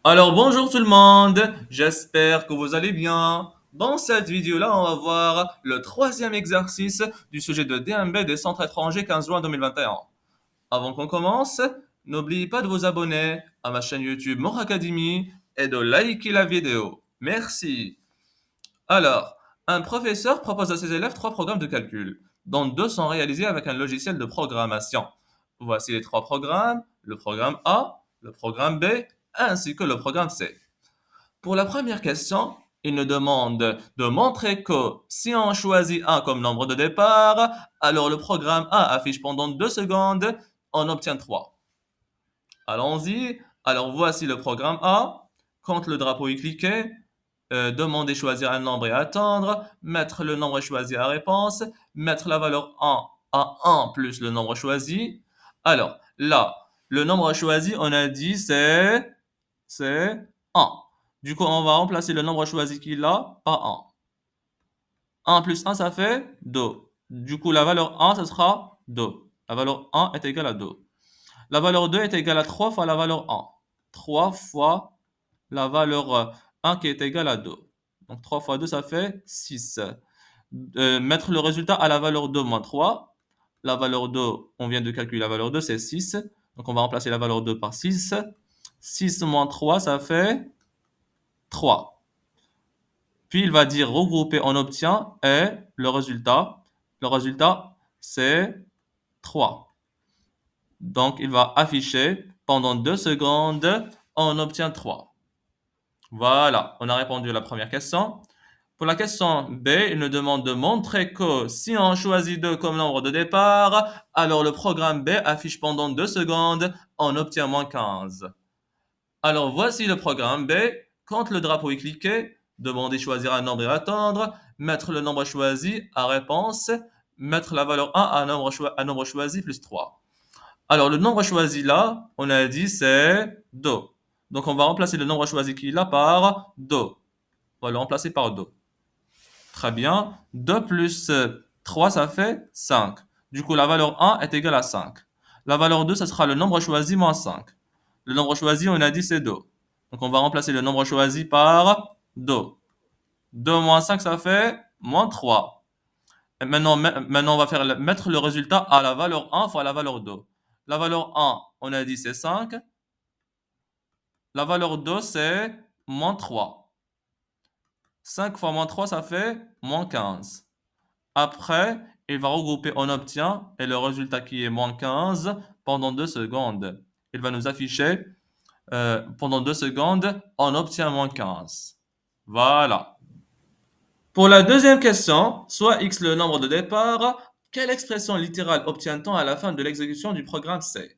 Alors bonjour tout le monde, j'espère que vous allez bien. Dans cette vidéo-là, on va voir le troisième exercice du sujet de DMB des centres étrangers 15 juin 2021. Avant qu'on commence, n'oubliez pas de vous abonner à ma chaîne YouTube More Academy et de liker la vidéo. Merci. Alors, un professeur propose à ses élèves trois programmes de calcul, dont deux sont réalisés avec un logiciel de programmation. Voici les trois programmes, le programme A, le programme B, ainsi que le programme C. Pour la première question, il nous demande de montrer que si on choisit A comme nombre de départ, alors le programme A affiche pendant 2 secondes, on obtient 3. Allons-y. Alors voici le programme A. Quand le drapeau est cliqué, demander choisir un nombre et attendre, mettre le nombre choisi à réponse, mettre la valeur 1 à 1 plus le nombre choisi. Alors là, le nombre choisi, on a dit c'est 1. Du coup, on va remplacer le nombre choisi qu'il a par 1. 1 plus 1, ça fait 2. Du coup, la valeur 1, ce sera 2. La valeur 1 est égale à 2. La valeur 2 est égale à 3 fois la valeur 1. 3 fois la valeur 1 qui est égale à 2. Donc 3 fois 2, ça fait 6. Mettre le résultat à la valeur 2 moins 3. La valeur 2, on vient de calculer la valeur 2, c'est 6. Donc on va remplacer la valeur 2 par 6. 6 moins 3, ça fait 3. Puis il va dire regrouper, on obtient, et le résultat, c'est 3. Donc il va afficher pendant 2 secondes, on obtient 3. Voilà, on a répondu à la première question. Pour la question B, il nous demande de montrer que si on choisit 2 comme nombre de départ, alors le programme B affiche pendant 2 secondes, on obtient moins 15. Alors voici le programme B. Quand le drapeau est cliqué, demandez choisir un nombre et attendre, mettre le nombre choisi à réponse, mettre la valeur 1 à nombre choisi plus 3. Alors le nombre choisi là, on a dit c'est 2. Donc on va remplacer le nombre choisi qu'il a par 2. On va le remplacer par 2. Très bien. 2 plus 3, ça fait 5. Du coup, la valeur 1 est égale à 5. La valeur 2, ce sera le nombre choisi moins 5. Le nombre choisi, on a dit c'est 2. Donc, on va remplacer le nombre choisi par 2. 2 moins 5, ça fait moins 3. Et maintenant, on va mettre le résultat à la valeur 1 fois la valeur 2. La valeur 1, on a dit c'est 5. La valeur 2, c'est moins 3. 5 fois moins 3, ça fait moins 15. Après, il va regrouper, on obtient, et le résultat qui est moins 15 pendant 2 secondes. Il va nous afficher pendant 2 secondes, on obtient moins 15. Voilà. Pour la deuxième question, soit x le nombre de départ, quelle expression littérale obtient-on à la fin de l'exécution du programme C?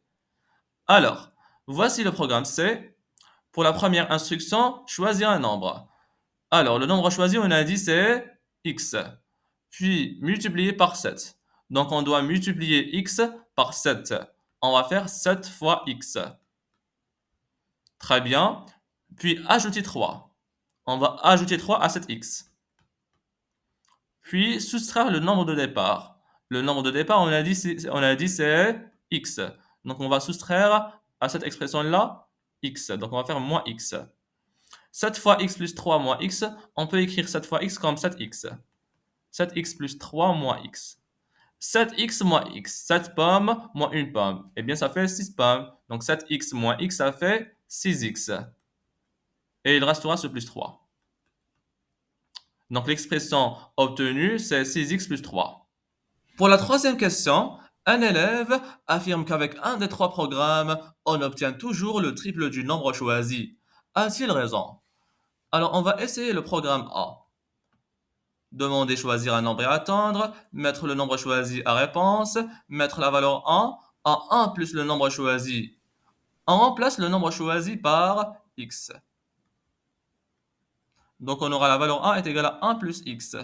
Alors, voici le programme C. Pour la première instruction, choisir un nombre. Alors, le nombre choisi, on a dit c'est x, puis multiplié par 7. Donc, on doit multiplier x par 7. On va faire 7 fois x. Très bien. Puis, ajouter 3. On va ajouter 3 à 7x. Puis, soustraire le nombre de départ. Le nombre de départ, on a dit c'est x. Donc, on va soustraire à cette expression-là x. Donc, on va faire moins x. 7 fois x plus 3 moins x, on peut écrire 7 fois x comme 7x. 7x plus 3 moins x. 7x moins x. 7 pommes moins une pomme. Eh bien, ça fait 6 pommes. Donc 7x moins x, ça fait 6x. Et il restera ce plus 3. Donc l'expression obtenue, c'est 6x plus 3. Pour la troisième question, un élève affirme qu'avec un des trois programmes, on obtient toujours le triple du nombre choisi. A-t-il raison? Alors on va essayer le programme A. Demander choisir un nombre et attendre, mettre le nombre choisi à réponse, mettre la valeur 1 à 1 plus le nombre choisi. On remplace le nombre choisi par x. Donc on aura la valeur 1 est égale à 1 plus x.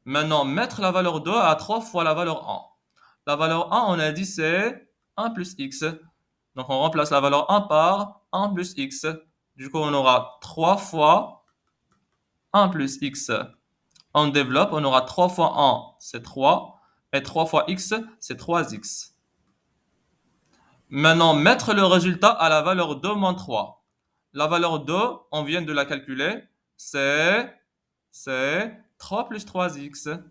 Maintenant, mettre la valeur 2 à 3 fois la valeur 1. La valeur 1, on a dit c'est 1 plus x. Donc on remplace la valeur 1 par 1 plus x. Du coup, on aura 3 fois 1 plus x. On développe, on aura 3 fois 1, c'est 3. Et 3 fois x, c'est 3x. Maintenant, mettre le résultat à la valeur 2 moins 3. La valeur 2, on vient de la calculer, c'est 3 plus 3x.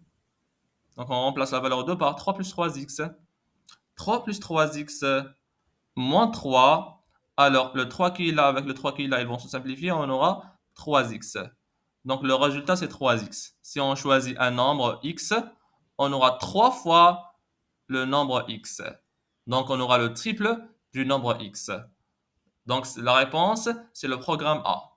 Donc, on remplace la valeur 2 par 3 plus 3x. 3 plus 3x moins 3. Alors, le 3 qui est là avec le 3 qui est là, ils vont se simplifier. On aura 3x. Donc, le résultat, c'est 3x. Si on choisit un nombre x, on aura 3 fois le nombre x. Donc, on aura le triple du nombre x. Donc, la réponse, c'est le programme A.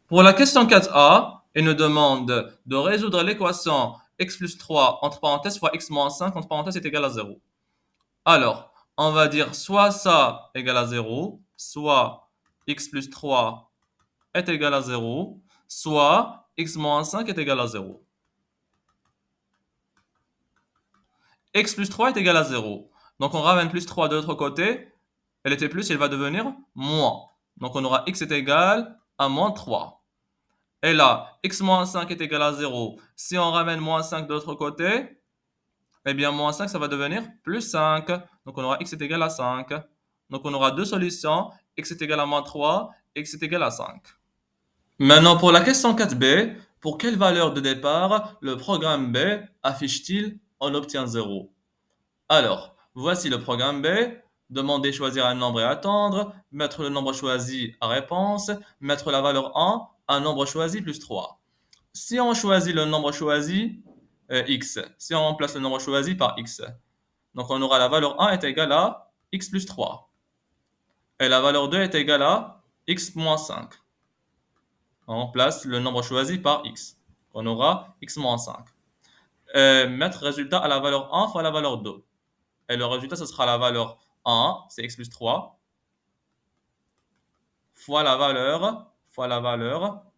Pour la question 4a, il nous demande de résoudre l'équation x plus 3 entre parenthèses fois x moins 5 entre parenthèses est égal à 0. Alors, on va dire soit ça égale à 0, soit x plus 3 est égal à 0, soit x moins 5 est égal à 0. X plus 3 est égal à 0. Donc, on ramène plus 3 de l'autre côté. Elle était plus, elle va devenir moins. Donc, on aura x est égal à moins 3. Et là, x moins 5 est égal à 0. Si on ramène moins 5 de l'autre côté, eh bien, moins 5, ça va devenir plus 5. Donc, on aura x est égal à 5. Donc, on aura deux solutions. X est égal à moins 3, x est égal à 5. Maintenant, pour la question 4b, pour quelle valeur de départ le programme B affiche-t-il on obtient 0? Alors, voici le programme B. Demander choisir un nombre et attendre. Mettre le nombre choisi à réponse. Mettre la valeur 1, un nombre choisi plus 3. Si on choisit le nombre choisi, x, si on remplace le nombre choisi par x, donc on aura la valeur 1 est égale à x plus 3. Et la valeur 2 est égale à x moins 5. On remplace le nombre choisi par x. On aura x moins 5. Mettre résultat à la valeur 1 fois la valeur 2. Et le résultat, ce sera la valeur 1, c'est x plus 3, fois la valeur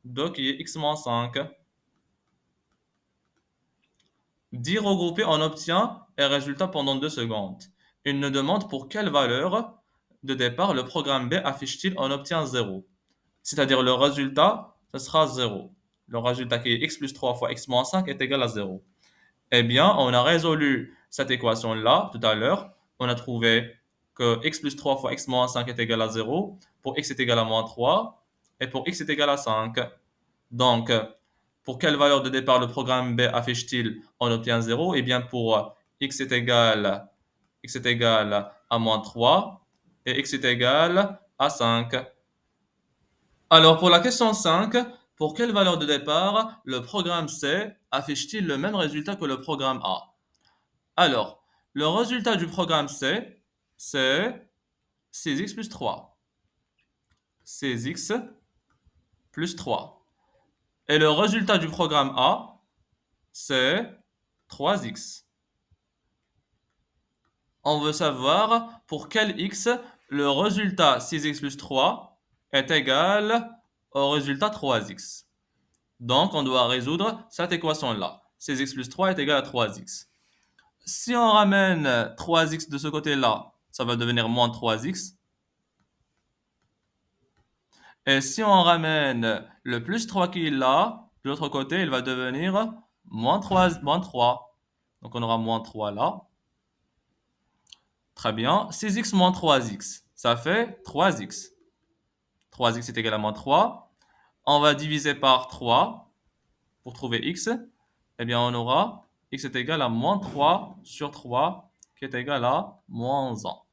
2 qui est x moins 5. 10 regroupés, on obtient un résultat pendant 2 secondes. Il nous demande pour quelle valeur de départ le programme B affiche-t-il on obtient 0. C'est-à-dire le résultat, ce sera 0. Le résultat qui est x plus 3 fois x moins 5 est égal à 0. Eh bien, on a résolu cette équation-là tout à l'heure. On a trouvé que x plus 3 fois x moins 5 est égal à 0. Pour x est égal à moins 3. Et pour x est égal à 5. Donc, pour quelle valeur de départ le programme B affiche-t-il on obtient 0? Eh bien, pour x est égal à moins 3 et x est égal à 5. Alors, pour la question 5, pour quelle valeur de départ le programme C affiche-t-il le même résultat que le programme A? Alors, le résultat du programme C, c'est 6x plus 3. 6x plus 3. Et le résultat du programme A, c'est 3x. On veut savoir pour quel x le résultat 6x plus 3 est égal au résultat 3x. Donc, on doit résoudre cette équation-là. 6x plus 3 est égal à 3x. Si on ramène 3x de ce côté-là, ça va devenir moins 3x. Et si on ramène le plus 3 qui est là, de l'autre côté, il va devenir moins 3, moins 3. Donc, on aura moins 3 là. Très bien. 6x moins 3x, ça fait 3x. 3x est égal à moins 3. On va diviser par 3 pour trouver x. Eh bien, on aura x est égal à moins 3 sur 3 qui est égal à moins 1.